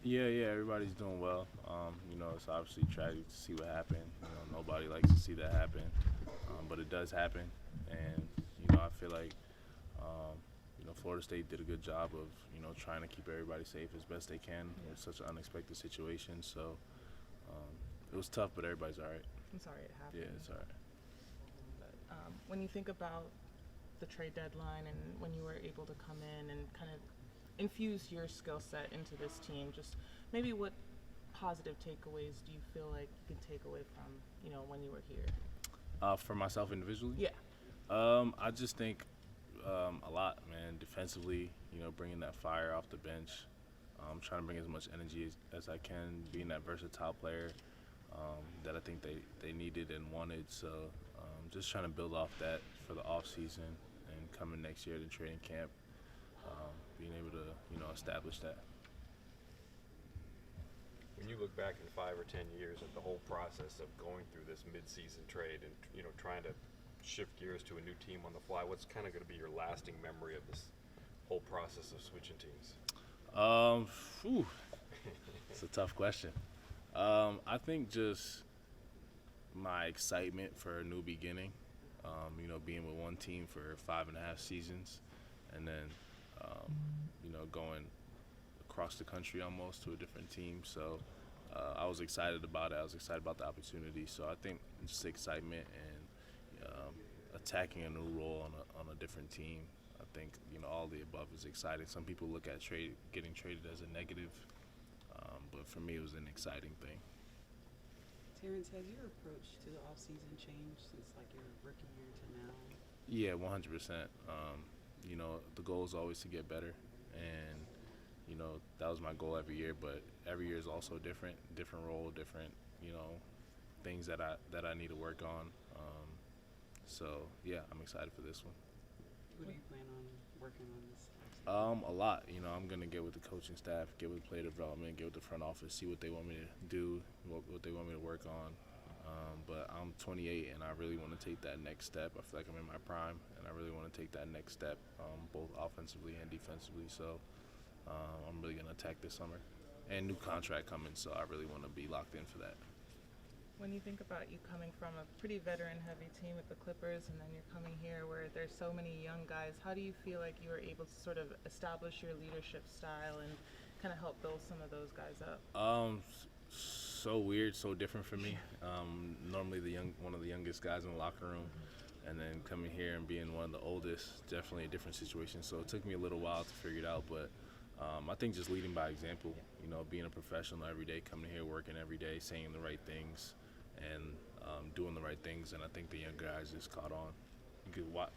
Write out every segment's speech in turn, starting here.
Yeah, everybody's doing well. It's obviously tragic to see what happened. Nobody likes to see that happen, but it does happen. And I feel like Florida State did a good job of trying to keep everybody safe as best they can Yeah. with such an unexpected situation. So it was tough, but everybody's all right. I'm sorry it Yeah, happened. it's all right. But when you think about the trade deadline and when you were able to come in and kind of infuse your skill set into this team, just maybe what positive takeaways do you feel like you can take away from when you were here? For myself individually, Yeah. I just think a lot, man. Defensively, bringing that fire off the bench, trying to bring as much energy as I can, being that versatile player that I think they needed and wanted. So just trying to build off that for the off season and coming next year to training camp, being able to establish that. When you look back in 5 or 10 years at the whole process of going through this mid-season trade and trying to shift gears to a new team on the fly, what's kind of going to be your lasting memory of this whole process of switching teams? Phew, it's a tough question. I think just my excitement for a new beginning. Being with one team for 5.5 seasons, and then going across the country almost to a different team. So I was excited about it. I was excited about the opportunity. So I think just excitement and attacking a new role on a different team. I think all the above is exciting. Some people look at getting traded as a negative, but for me it was an exciting thing. Terance, has your approach to the offseason changed since like your rookie year to now? Yeah, 100%. The goal is always to get better, and that was my goal every year. But every year is also different role, different things that I need to work on. So yeah, I'm excited for this one. What do you plan on working on this offseason? A lot. I'm gonna get with the coaching staff, get with player development, get with the front office, see what they want me to do, what they want me to work on. But I'm 28 and I really want to take that next step. I feel like I'm in my prime and I really want to take that next step, both offensively and defensively. So I'm really gonna attack this summer, and new contract coming, so I really want to be locked in for that. When you think about you coming from a pretty veteran-heavy team with the Clippers, and then you're coming here where there's so many young guys, how do you feel like you were able to sort of establish your leadership style and kind of help build some of those guys up? So weird, so different for me. Normally one of the youngest guys in the locker room, and then coming here and being one of the oldest, definitely a different situation. So it took me a little while to figure it out, but I think just leading by example, being a professional every day, coming here, working every day, saying the right things, and doing the right things, and I think the young guys just caught on.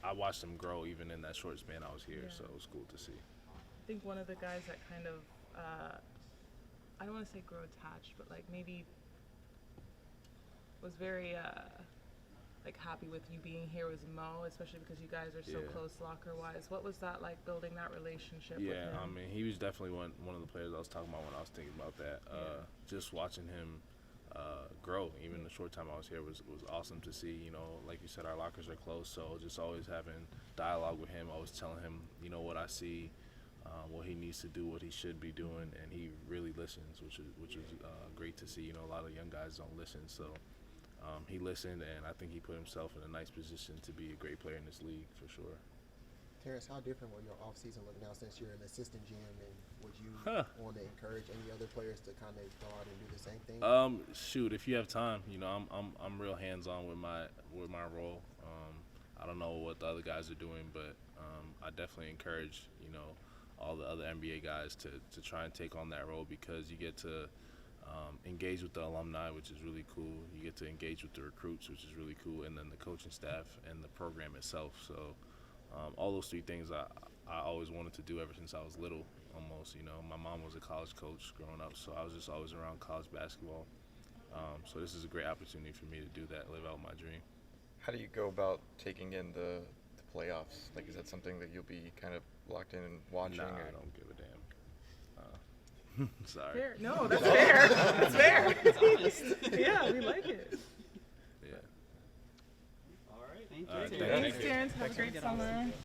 I watched them grow even in that short span I was here, Yeah. so it was cool to see. I think one of the guys that kind of, I don't want to say grow attached, but like maybe was very like happy with you being here was Mo, especially because you guys are so Yeah. close locker-wise. What was that like, building that relationship with Yeah, him? I mean, he was definitely one of the players I was talking about when I was thinking about that. Just watching him grow, even the short time I was here, was awesome to see. Like you said, our lockers are close, so just always having dialogue with him, always telling him, what I see, what he needs to do, what he should be doing, and he really listens, which is great to see. A lot of young guys don't listen, so he listened, and I think he put himself in a nice position to be a great player in this league for sure. Terance, how different will your offseason look now since you're an assistant GM, and would you want to encourage any other players to kind of go out and do the same thing? Shoot, if you have time, I'm real hands-on with my role. I don't know what the other guys are doing, but I definitely encourage all the other NBA guys to try and take on that role, because you get to engage with the alumni, which is really cool. You get to engage with the recruits, which is really cool, and then the coaching staff and the program itself. So all those three things I always wanted to do ever since I was little, almost. My mom was a college coach growing up, so I was just always around college basketball. So this is a great opportunity for me to do that, live out my dream. How do you go about taking in the playoffs? Like, is that something that you'll be kind of locked in and watching? Nah, or? I don't give a damn. Sorry. Fair. No, that's fair. That's fair. It's honest. Yeah, we like it. Yeah. Thank you. All right, Terance. thank Thanks, you. Terance. Have a great summer.